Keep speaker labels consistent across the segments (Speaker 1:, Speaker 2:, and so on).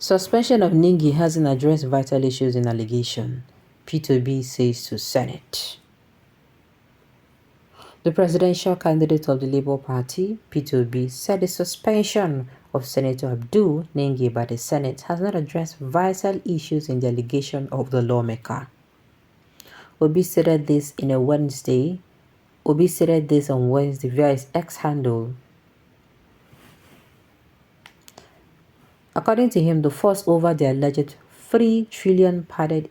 Speaker 1: Suspension of Ningi hasn't addressed vital issues in allegation, P2B says to Senate. The presidential candidate of the Labour Party, P2B, said the suspension of Senator Abdul Ningi by the Senate has not addressed vital issues in the allegation of the lawmaker. Obi stated this on Wednesday via his X handle. According to him, the fuss over the alleged 3 trillion naira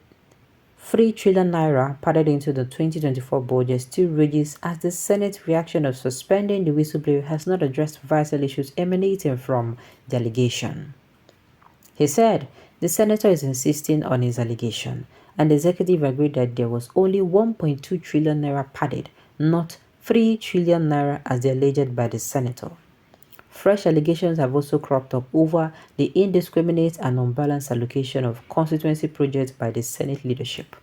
Speaker 1: padded into the 2024 budget still rages as the Senate's reaction of suspending the whistleblower has not addressed vital issues emanating from the allegation. He said the senator is insisting on his allegation, and the executive agreed that there was only 1.2 trillion naira padded, not 3 trillion naira as alleged by the senator. Fresh allegations have also cropped up over the indiscriminate and unbalanced allocation of constituency projects by the Senate leadership.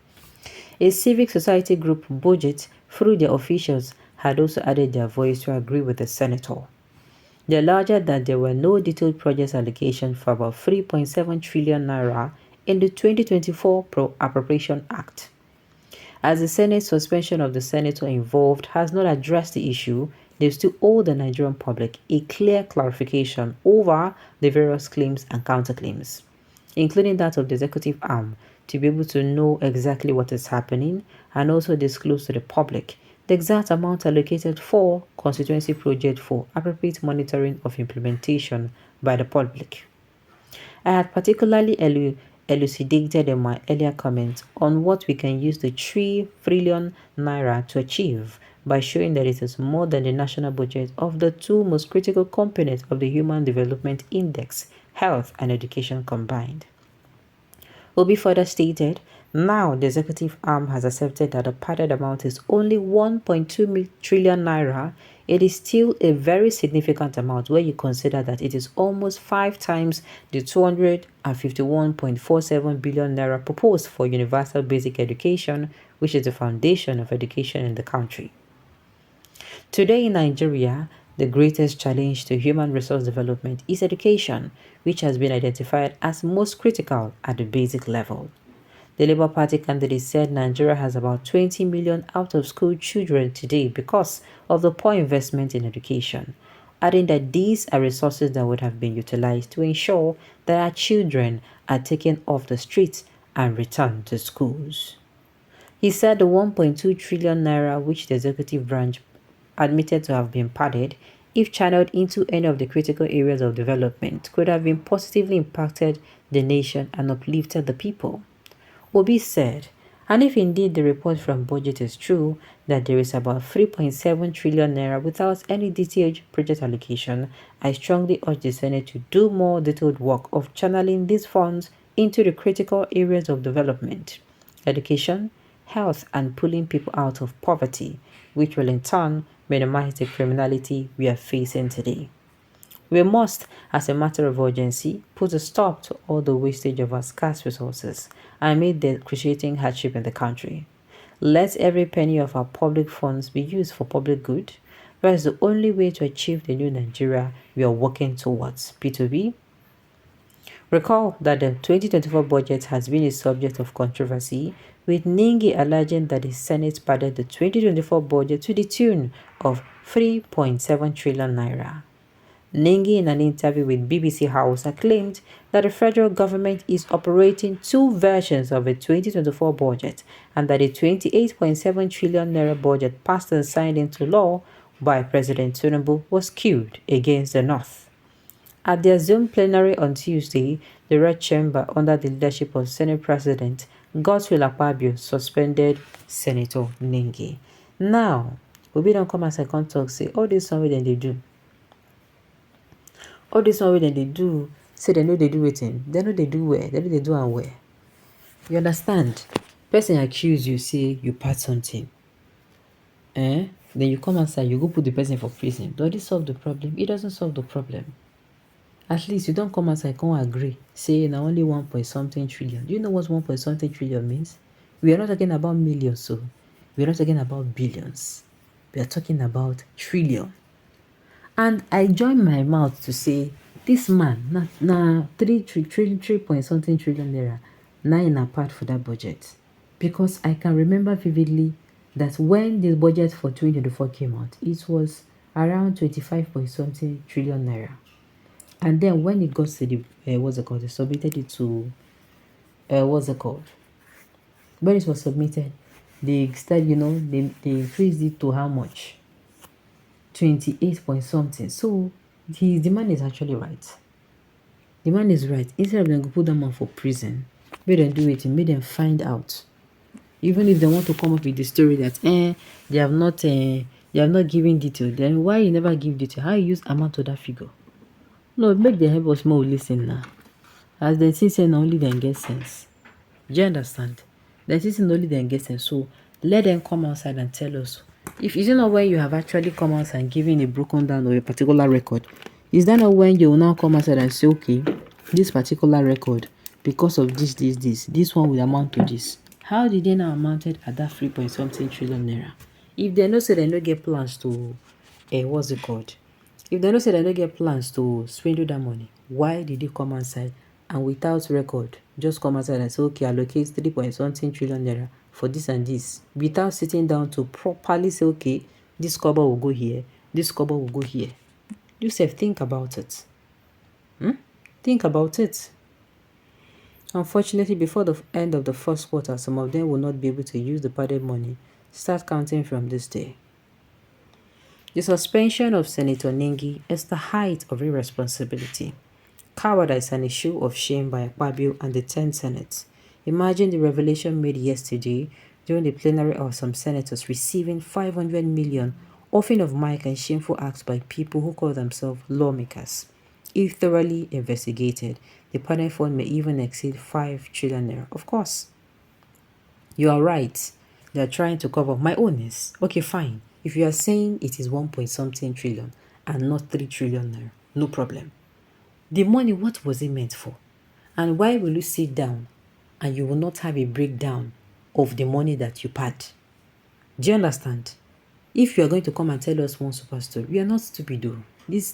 Speaker 1: A civic society group, Budget, through their officials, had also added their voice to agree with the senator. They alleged that there were no detailed project allocation for about 3.7 trillion naira in the 2024 Appropriation Act. As the Senate suspension of the senator involved has not addressed the issue, they still owe the Nigerian public a clear clarification over the various claims and counterclaims, including that of the executive arm, to be able to know exactly what is happening and also disclose to the public the exact amount allocated for constituency project for appropriate monitoring of implementation by the public. I had particularly elucidated in my earlier comments on what we can use the 3 trillion naira to achieve by showing that it is more than the national budget of the two most critical components of the Human Development Index, health and education combined. Obi further stated, now the executive arm has accepted that the padded amount is only 1.2 trillion naira. It is still a very significant amount where you consider that it is almost 5 times the 251.47 billion naira proposed for universal basic education, which is the foundation of education in the country. Today in Nigeria, the greatest challenge to human resource development is education, which has been identified as most critical at the basic level. The Labour Party candidate said Nigeria has about 20 million out-of-school children today because of the poor investment in education, adding that these are resources that would have been utilized to ensure that our children are taken off the streets and returned to schools. He said the 1.2 trillion naira which the executive branch admitted to have been padded, if channeled into any of the critical areas of development, could have been positively impacted the nation and uplifted the people. Obi said, and if indeed the report from Budget is true, that there is about 3.7 trillion naira without any detailed project allocation, I strongly urge the Senate to do more detailed work of channeling these funds into the critical areas of development, education, health, and pulling people out of poverty, which will in turn minimize the criminality we are facing today. We must, as a matter of urgency, put a stop to all the wastage of our scarce resources amid the cruciating hardship in the country. Let every penny of our public funds be used for public good. That is the only way to achieve the new Nigeria we are working towards. P2B. Recall that the 2024 budget has been a subject of controversy, with Ningi alleging that the Senate padded the 2024 budget to the tune of 3.7 trillion naira. Ningi, in an interview with BBC Hausa, claimed that the federal government is operating two versions of the 2024 budget and that the 28.7 trillion naira budget passed and signed into law by President Tinubu was skewed against the North. At their Zoom plenary on Tuesday, the Red Chamber, under the leadership of Senate President Godswill Akpabio, suspended Senator Ningi. Now, we don't come as I can't talk, say, all this one they do. All this one they do, say they know they do it in. They know they do where, they know they do and where. You understand? Person accuse you, say you part something. Then you come outside, you go put the person for prison. Does this solve the problem? It doesn't solve the problem. At least you don't come outside, can't agree. Say now only 1 point something trillion. Do you know what 1 point something trillion means? We are not talking about millions, so we are not talking about billions. We are talking about trillion. And I join my mouth to say This man, na 3 point something trillion naira, nine apart for that budget. Because I can remember vividly that when the budget for 2024 came out, it was around 25 point something trillion naira. And then when it got to the, they submitted it to, when it was submitted, they started, they increased it to how much? 28 point something. So his demand is actually right. The man is right. Instead of them put them on for prison, make them do it and make them find out. Even if they want to come up with the story that they have not given detail, then why you never give detail? How you use amount to that figure? No, make them help us more listen now. As they say only then get sense. Do you understand? They say only then get sense. So let them come outside and tell us. If it's not when you have actually come outside and given a broken down or a particular record, is that not when you will now come outside and say, okay, this particular record, because of this one will amount to this? How did they now amounted at that 3 point something trillion naira? If they know say they don't get plans to, what's it called? If they know say they don't get plans to swindle that money, why did they come outside and without record just come outside and say, okay, allocate 3 point something trillion naira for this and this, without sitting down to properly say, okay, this cover will go here, this cover will go here? Yourself, think about it. Think about it. Unfortunately, before the end of the first quarter, some of them will not be able to use the padded money. Start counting from this day. The suspension of Senator Ningi is the height of irresponsibility. Cowardice and a show of shame by Akpabio and the 10th Senate. Imagine the revelation made yesterday during the plenary of some senators receiving 500 million offering of mic and shameful acts by people who call themselves lawmakers. If thoroughly investigated, the panel fund may even exceed 5 trillion naira. Of course, you are right. They are trying to cover my owners. Okay, fine. If you are saying it is 1 point something trillion and not 3 trillion naira, no problem. The money, what was it meant for? And why will you sit down and you will not have a breakdown of the money that you paid? Do you understand? If you are going to come and tell us one super story, we are not stupid though. This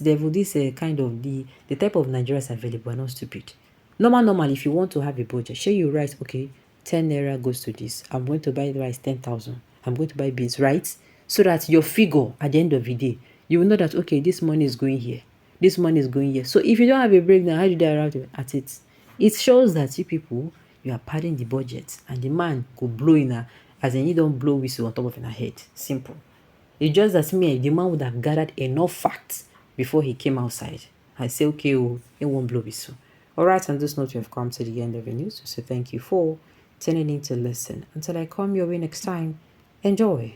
Speaker 1: kind of the type of Nigerians available are not stupid. Normal, if you want to have a budget, share you write, okay, 10 naira goes to this. I'm going to buy the rice 10,000. I'm going to buy beans, right? So that your figure at the end of the day, you will know that, okay, this money is going here. This money is going here. So if you don't have a breakdown, how do they arrive at it? It shows that you people, you are padding the budget and the man could blow in as in you don't blow whistle on top of your head. Simple. It's just that the man would have gathered enough facts before he came outside. I say, okay, it won't blow whistle. Alright, on this note, we have come to the end of the news. So thank you for tuning in to listen. Until I come your way next time, enjoy.